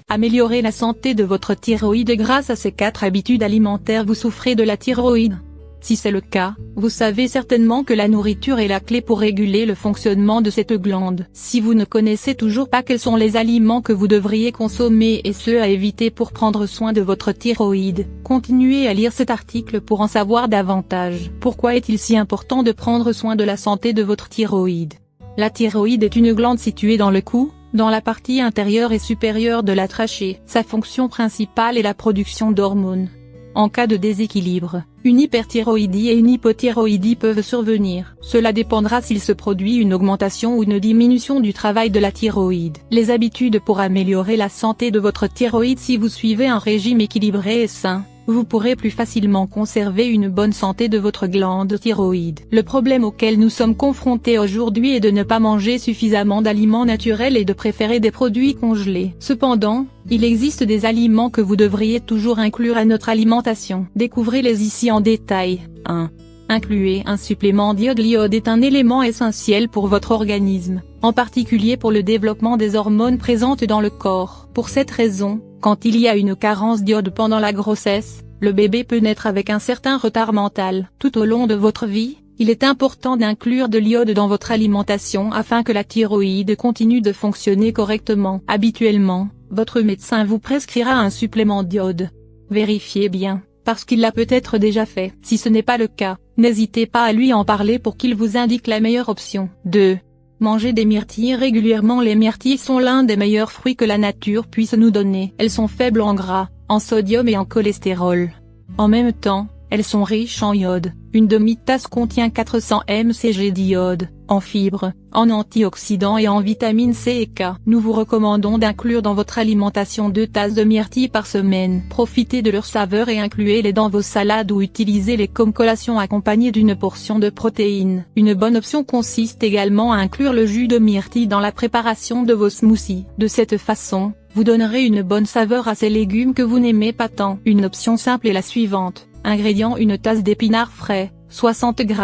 Améliorer la santé de votre thyroïde grâce à ces 4 habitudes alimentaires. Vous souffrez de la thyroïde? Si c'est le cas, vous savez certainement que la nourriture est la clé pour réguler le fonctionnement de cette glande. Si vous ne connaissez toujours pas quels sont les aliments que vous devriez consommer et ceux à éviter pour prendre soin de votre thyroïde, continuez à lire cet article pour en savoir davantage. Pourquoi est-il si important de prendre soin de la santé de votre thyroïde? La thyroïde est une glande située dans le cou, dans la partie intérieure et supérieure de la trachée. Sa fonction principale est la production d'hormones. En cas de déséquilibre, une hyperthyroïdie et une hypothyroïdie peuvent survenir. Cela dépendra s'il se produit une augmentation ou une diminution du travail de la thyroïde. Les habitudes pour améliorer la santé de votre thyroïde. Si vous suivez un régime équilibré et sain, vous pourrez plus facilement conserver une bonne santé de votre glande thyroïde. Le problème auquel nous sommes confrontés aujourd'hui est de ne pas manger suffisamment d'aliments naturels et de préférer des produits congelés. Cependant, il existe des aliments que vous devriez toujours inclure à notre alimentation. Découvrez-les ici en détail. 1. Incluez un supplément d'iode. L'iode est un élément essentiel pour votre organisme, en particulier pour le développement des hormones présentes dans le corps. Pour cette raison, quand il y a une carence d'iode pendant la grossesse, le bébé peut naître avec un certain retard mental. Tout au long de votre vie, il est important d'inclure de l'iode dans votre alimentation afin que la thyroïde continue de fonctionner correctement. Habituellement, votre médecin vous prescrira un supplément d'iode. Vérifiez bien, parce qu'il l'a peut-être déjà fait. Si ce n'est pas le cas, n'hésitez pas à lui en parler pour qu'il vous indique la meilleure option. 2. Mangez des myrtilles régulièrement. Les myrtilles sont l'un des meilleurs fruits que la nature puisse nous donner. Elles sont faibles en gras, en sodium et en cholestérol. En même temps, elles sont riches en iode. Une demi-tasse contient 400 mcg d'iode, en fibres, en antioxydants et en vitamines C et K. Nous vous recommandons d'inclure dans votre alimentation 2 tasses de myrtilles par semaine. Profitez de leur saveur et incluez-les dans vos salades ou utilisez-les comme collation accompagnée d'une portion de protéines. Une bonne option consiste également à inclure le jus de myrtille dans la préparation de vos smoothies. De cette façon, vous donnerez une bonne saveur à ces légumes que vous n'aimez pas tant. Une option simple est la suivante. Ingrédients: une tasse d'épinards frais, 60 g,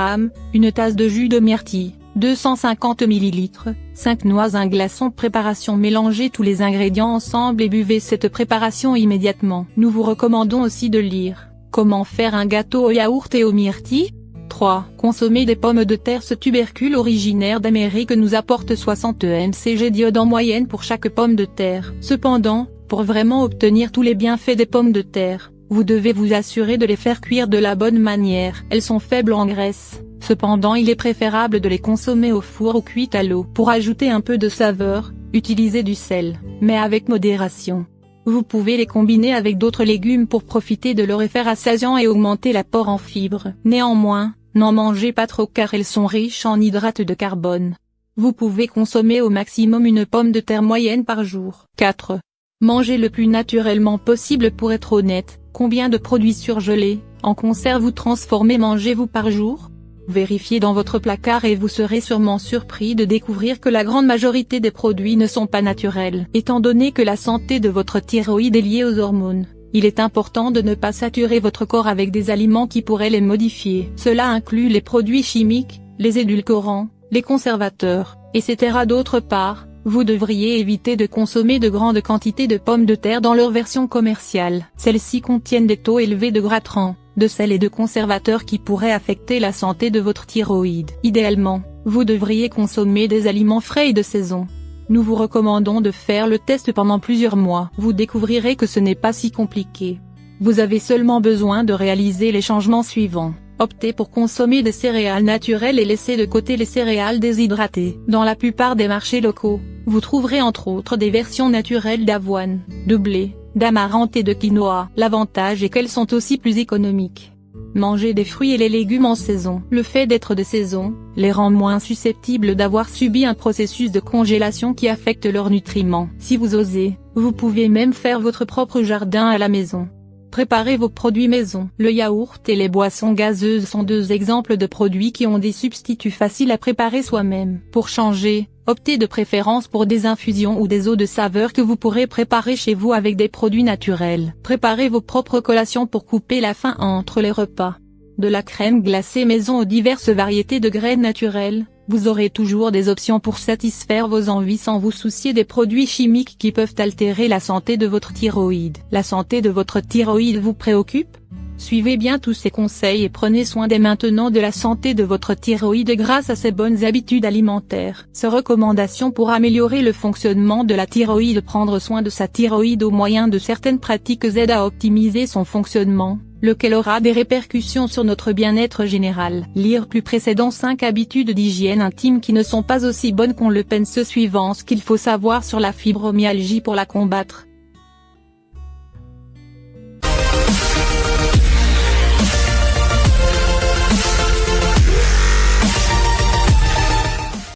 une tasse de jus de myrtille, 250 ml, 5 noix, un glaçon. Préparation: mélangez tous les ingrédients ensemble et buvez cette préparation immédiatement. Nous vous recommandons aussi de lire Comment faire un gâteau au yaourt et aux myrtilles. 3. Consommer des pommes de terre. Ce tubercule originaire d'Amérique nous apporte 60 mcg d'iode en moyenne pour chaque pomme de terre. Cependant, pour vraiment obtenir tous les bienfaits des pommes de terre, vous devez vous assurer de les faire cuire de la bonne manière. Elles sont faibles en graisse, cependant il est préférable de les consommer au four ou cuites à l'eau. Pour ajouter un peu de saveur, utilisez du sel, mais avec modération. Vous pouvez les combiner avec d'autres légumes pour profiter de leur effet rassasiant et augmenter l'apport en fibres. Néanmoins, n'en mangez pas trop car elles sont riches en hydrates de carbone. Vous pouvez consommer au maximum une pomme de terre moyenne par jour. 4. Mangez le plus naturellement possible. Pour être honnête, combien de produits surgelés, en conserve ou transformés mangez-vous par jour? Vérifiez dans votre placard et vous serez sûrement surpris de découvrir que la grande majorité des produits ne sont pas naturels. Étant donné que la santé de votre thyroïde est liée aux hormones, il est important de ne pas saturer votre corps avec des aliments qui pourraient les modifier. Cela inclut les produits chimiques, les édulcorants, les conservateurs, etc. D'autre part, vous devriez éviter de consommer de grandes quantités de pommes de terre dans leur version commerciale. Celles-ci contiennent des taux élevés de gras trans, de sel et de conservateurs qui pourraient affecter la santé de votre thyroïde. Idéalement, vous devriez consommer des aliments frais et de saison. Nous vous recommandons de faire le test pendant plusieurs mois. Vous découvrirez que ce n'est pas si compliqué. Vous avez seulement besoin de réaliser les changements suivants. Optez pour consommer des céréales naturelles et laissez de côté les céréales déshydratées. Dans la plupart des marchés locaux, vous trouverez entre autres des versions naturelles d'avoine, de blé, d'amarante et de quinoa. L'avantage est qu'elles sont aussi plus économiques. Mangez des fruits et les légumes en saison. Le fait d'être de saison les rend moins susceptibles d'avoir subi un processus de congélation qui affecte leurs nutriments. Si vous osez, vous pouvez même faire votre propre jardin à la maison. Préparez vos produits maison. Le yaourt et les boissons gazeuses sont 2 exemples de produits qui ont des substituts faciles à préparer soi-même. Pour changer, optez de préférence pour des infusions ou des eaux de saveur que vous pourrez préparer chez vous avec des produits naturels. Préparez vos propres collations pour couper la faim entre les repas. De la crème glacée maison aux diverses variétés de graines naturelles, Vous aurez toujours des options pour satisfaire vos envies sans vous soucier des produits chimiques qui peuvent altérer la santé de votre thyroïde. La santé de votre thyroïde vous préoccupe ? Suivez bien tous ces conseils et prenez soin dès maintenant de la santé de votre thyroïde grâce à ces bonnes habitudes alimentaires. Ces recommandations pour améliorer le fonctionnement de la thyroïde. Prendre soin de sa thyroïde au moyen de certaines pratiques aide à optimiser son fonctionnement, lequel aura des répercussions sur notre bien-être général. Lire plus précédent 5 habitudes d'hygiène intime qui ne sont pas aussi bonnes qu'on le pense. Suivant ce qu'il faut savoir sur la fibromyalgie pour la combattre.